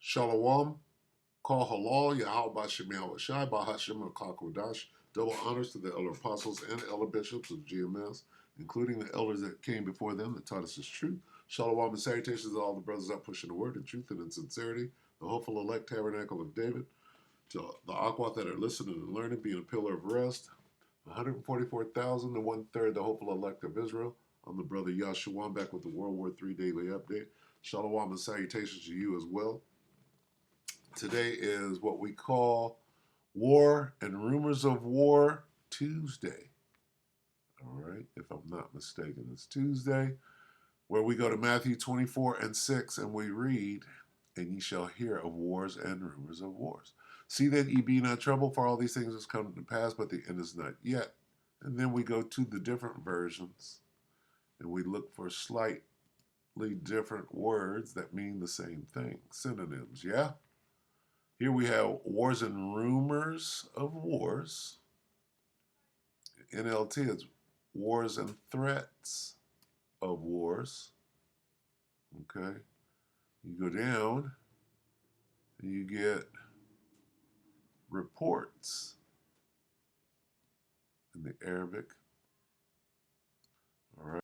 Shalom, Kal Halal, Yahweh Shemel Shai, Bahashim Kakodash. Double honors to the elder apostles and elder bishops of GMS, including the elders that came before them that taught us His truth. Shalom and salutations to all the brothers out pushing the word in truth and in sincerity, the hopeful elect tabernacle of David, to the Aquat that are listening and learning, being a pillar of rest. 144,000 and one-third the hopeful elect of Israel. I'm the brother Yahshua. I'm back with the WW3 Daily Update. Shalom and salutations to you as well. Today is what we call War and Rumors of War Tuesday. All right, if I'm not mistaken, it's Tuesday, where we go to Matthew 24:6 and we read, "And ye shall hear of wars and rumors of wars. See that ye be not troubled, for all these things has come to pass, but the end is not yet." And then we go to the different versions and we look for slightly different words that mean the same thing, synonyms, yeah? Here we have wars and rumors of wars. NLT is wars and threats of wars. Okay. You go down and you get reports in the Arabic. All right.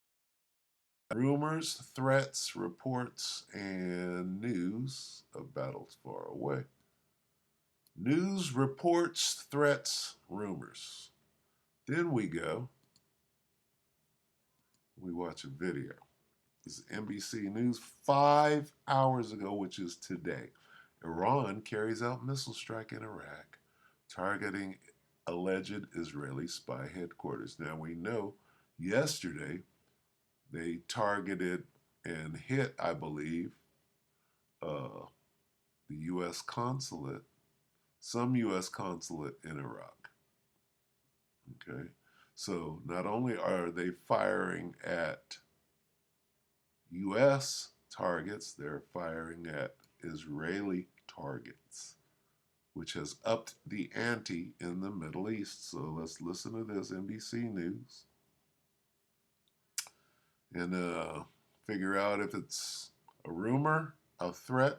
Rumors, threats, reports, and news of battles far away. News, reports, threats, rumors. Then we watch a video. This is NBC News 5 hours ago, which is today. Iran carries out missile strike in Iraq, targeting alleged Israeli spy headquarters. Now we know yesterday they targeted and hit, I believe, the U.S. consulate, some U.S. consulate in Iraq. Okay, so not only are they firing at U.S. targets, they're firing at Israeli targets, which has upped the ante in the Middle East. So let's listen to this NBC News and figure out if it's a rumor, a threat,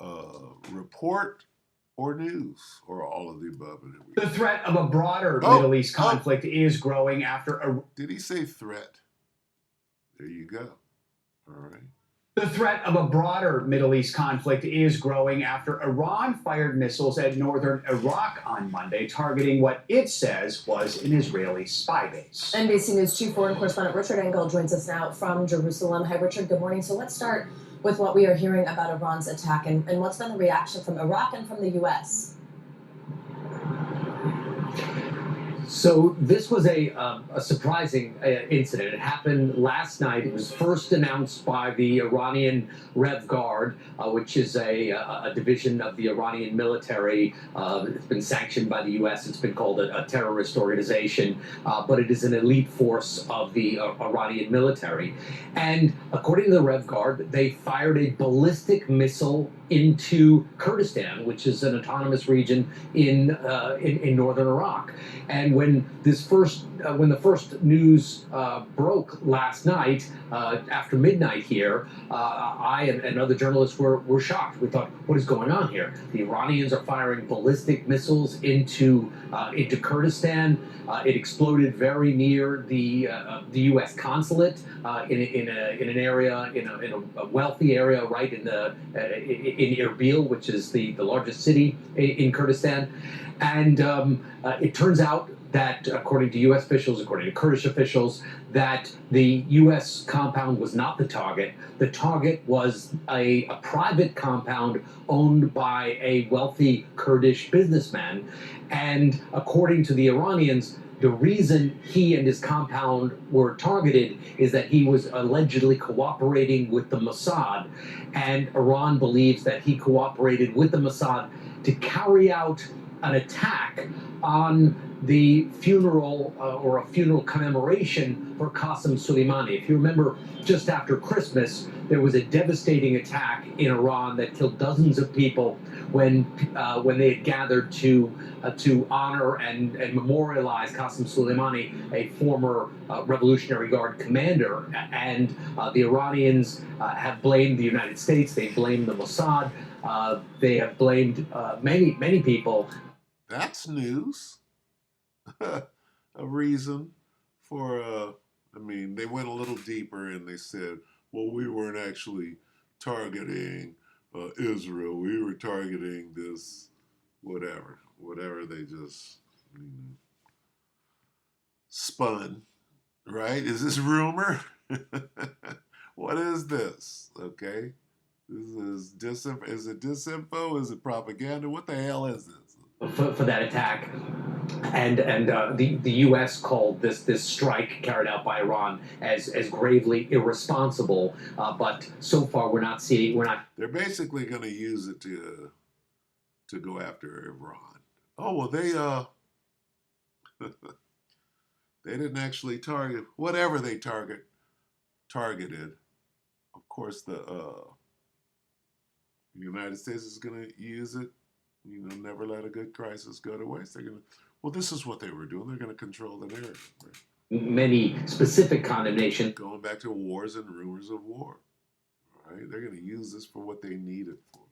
a report, or news, or all of the above. The threat of a broader Middle East conflict is growing after a... Did he say threat? There you go. All right. The threat of a broader Middle East conflict is growing after Iran fired missiles at northern Iraq on Monday, targeting what it says was an Israeli spy base. NBC News Chief Foreign Correspondent Richard Engel joins us now from Jerusalem. Hi, Richard. Good morning. So let's start with what we are hearing about Iran's attack and what's been the reaction from Iraq and from the U.S. So this was a surprising incident. It happened last night. It was first announced by the Iranian Rev Guard, which is a division of the Iranian military. It's been sanctioned by the U.S. It's been called a terrorist organization, but it is an elite force of the Iranian military. And according to the Rev Guard, they fired a ballistic missile into Kurdistan, which is an autonomous region in northern Iraq. And when the first news broke last night after midnight here, I and other journalists were shocked. We thought, what is going on here? The Iranians are firing ballistic missiles into Kurdistan. It exploded very near the U.S. consulate in an area, in a wealthy area, right in Erbil, which is the largest city in Kurdistan. And it turns out that, according to U.S. officials, according to Kurdish officials, that the U.S. compound was not the target. The target was a private compound owned by a wealthy Kurdish businessman. And according to the Iranians, the reason he and his compound were targeted is that he was allegedly cooperating with the Mossad. And Iran believes that he cooperated with the Mossad to carry out an attack on the funeral or a funeral commemoration for Qasem Soleimani. If you remember, just after Christmas, there was a devastating attack in Iran that killed dozens of people when they had gathered to honor and memorialize Qasem Soleimani, a former Revolutionary Guard commander. And the Iranians have blamed the United States. They blamed the Mossad. They have blamed many people. That's news. A reason for, I mean, they went a little deeper and they said, well, we weren't actually targeting Israel. We were targeting this, whatever they just spun, right? Is this rumor? What is this? Okay. This is disinfo. Is it disinfo? Is it propaganda? What the hell is this? For that attack, and the U.S. called this strike carried out by Iran as gravely irresponsible. But so far, we're not. They're basically going to use it to go after Iran. Oh well, they didn't actually target whatever they targeted. Of course, the United States is going to use it. You know, never let a good crisis go to waste. They're going to. Well, this is what they were doing. They're going to control the narrative. Right? Many specific condemnation. Going back to wars and rumors of war. Right? They're going to use this for what they need it for.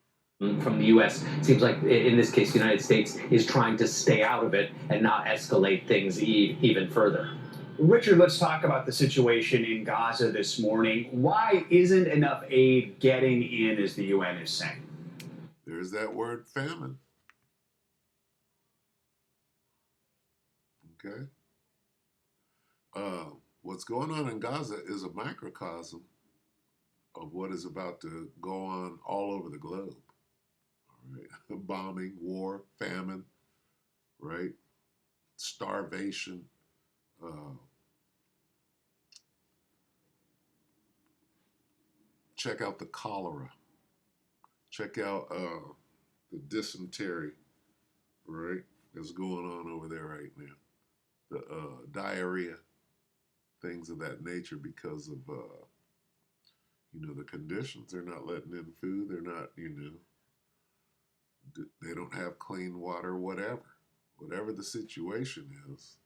From the U.S. It seems like in this case, the United States is trying to stay out of it and not escalate things even further. Richard, let's talk about the situation in Gaza this morning. Why isn't enough aid getting in, as the UN is saying? There's that word famine. Okay. What's going on in Gaza is a microcosm of what is about to go on all over the globe. All right. Bombing, war, famine, right? Starvation. Check out the cholera. Check out the dysentery, right? That's going on over there right now. The diarrhea, things of that nature because of the conditions. They're not letting in food. They're not, they don't have clean water. Whatever the situation is,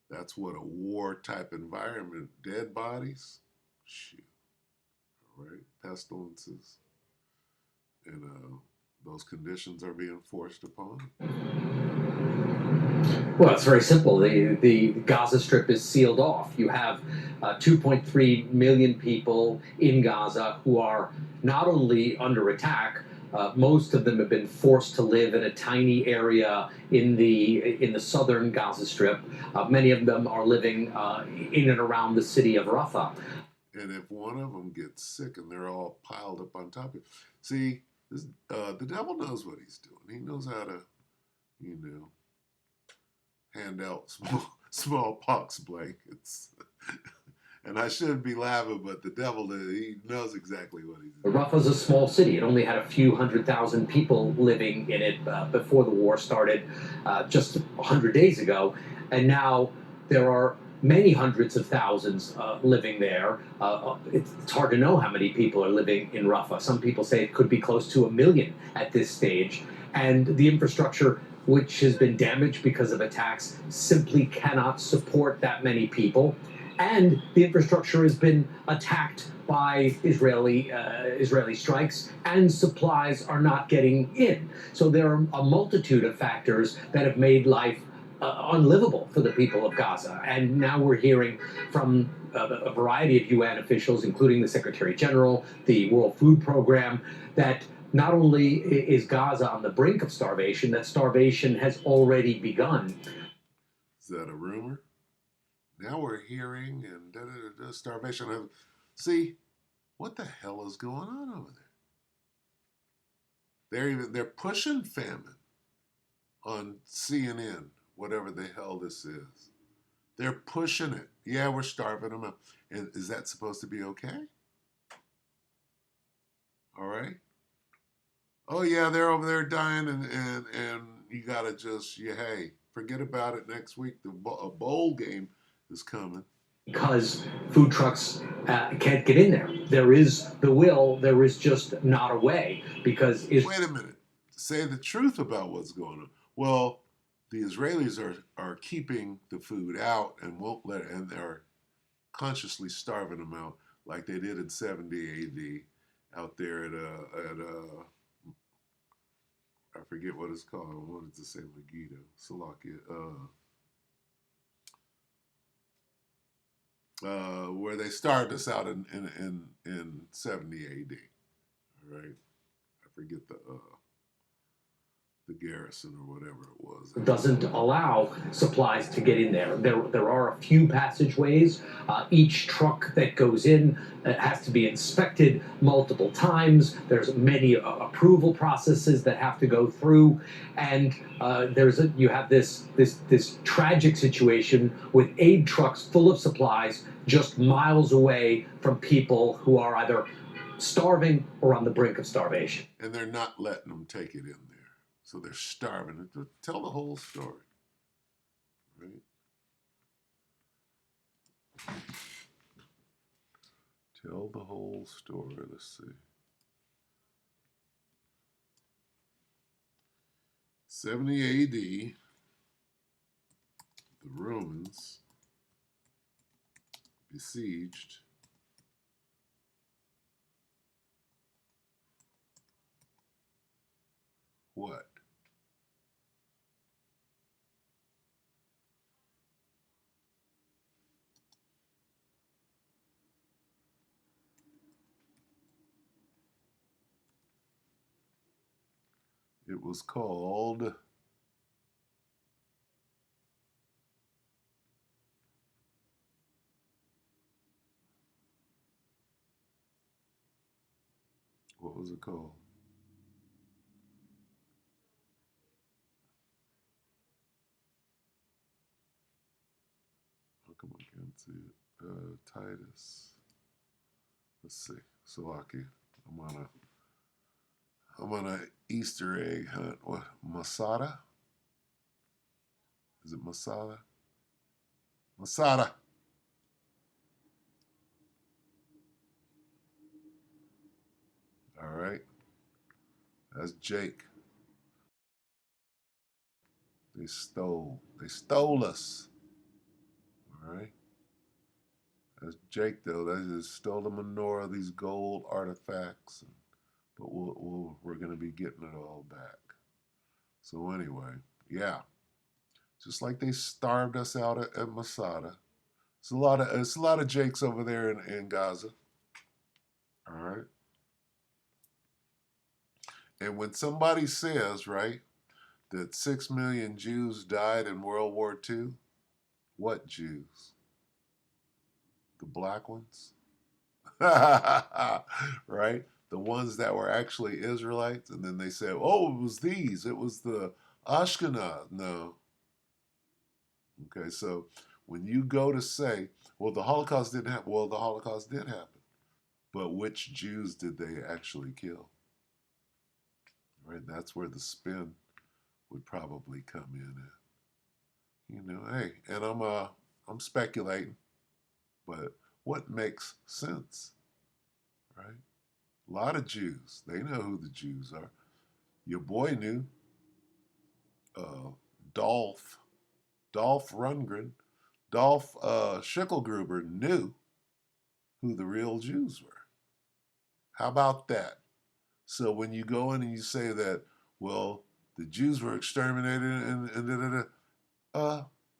that's what a war type environment. Dead bodies, shit, right? Pestilences, and those conditions are being forced upon. Well, it's very simple. The Gaza Strip is sealed off. You have 2.3 million people in Gaza who are not only under attack. Most of them have been forced to live in a tiny area in the southern Gaza Strip. Many of them are living in and around the city of Rafah. And if one of them gets sick and they're all piled up on top of it, see, the devil knows what he's doing. He knows how to, hand out smallpox blankets. And I shouldn't be laughing, but the devil, he knows exactly what he's doing. Rafah's a small city. It only had a few 100,000 people living in it before the war started just 100 days ago. And now there are many hundreds of thousands living there. It's hard to know how many people are living in Rafah. Some people say it could be close to 1 million at this stage. And the infrastructure, which has been damaged because of attacks, simply cannot support that many people. And the infrastructure has been attacked by Israeli strikes, and supplies are not getting in. So there are a multitude of factors that have made life unlivable for the people of Gaza. And now we're hearing from a variety of UN officials, including the Secretary General, the World Food Program, that not only is Gaza on the brink of starvation, that starvation has already begun. Is that a rumor? Now we're hearing and starvation. See, what the hell is going on over there? They're pushing famine on CNN, whatever the hell this is. They're pushing it. Yeah, we're starving them out. And is that supposed to be okay? All right. Oh yeah, they're over there dying, and you gotta just hey, forget about it. Next week, a bowl game is coming. Because food trucks can't get in there. There is the will, there is just not a way. Because wait a minute, say the truth about what's going on. Well, the Israelis are keeping the food out and won't let it, and they're consciously starving them out like they did in 70 AD out there at forget what it's called. I wanted to say Megiddo, Salakia. Where they started us out in 70 AD. All right, I forget the garrison or whatever it was. Doesn't allow supplies to get in there. There are a few passageways. Each truck that goes in has to be inspected multiple times. There's many approval processes that have to go through, and you have this tragic situation with aid trucks full of supplies just miles away from people who are either starving or on the brink of starvation. And they're not letting them take it in there. So they're starving. Tell the whole story. Right? Tell the whole story. Let's see. 70 AD, the Romans besieged what? It was called what was it called? How come I can't see it? Titus. Let's see. Salaki. I'm on a Easter egg hunt. What? Masada? Is it Masada? Masada. All right. That's Jake. They stole. They stole us. All right. That's Jake, though. They just stole the menorah, these gold artifacts. But we're going to be getting it all back. So anyway, yeah. Just like they starved us out at Masada. It's a lot of Jakes over there in Gaza. All right. And when somebody says, right, that 6 million Jews died in World War II, what Jews? The black ones? Right? The ones that were actually Israelites. And then they said, oh, it was these. It was the Ashkenaz. No. Okay, so when you go to say, well, the Holocaust didn't happen. Well, the Holocaust did happen. But which Jews did they actually kill? Right? That's where the spin would probably come in at. You know, hey, and I'm speculating, but what makes sense, right? A lot of Jews, they know who the Jews are. Your boy knew, uh, Dolph Rundgren, Dolph Schickelgruber knew who the real Jews were. How about that? So when you go in and you say that, well, the Jews were exterminated and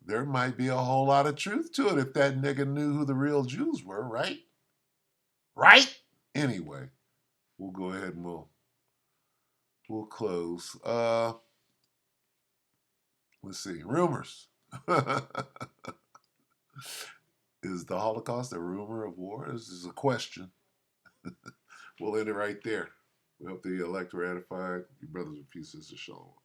there might be a whole lot of truth to it if that nigga knew who the real Jews were, right? Right? Anyway, we'll go ahead and we'll close. Let's see. Rumors. Is the Holocaust a rumor of war? This is a question. We'll end it right there. We hope the elect were edified. Your brothers and sisters, shalom.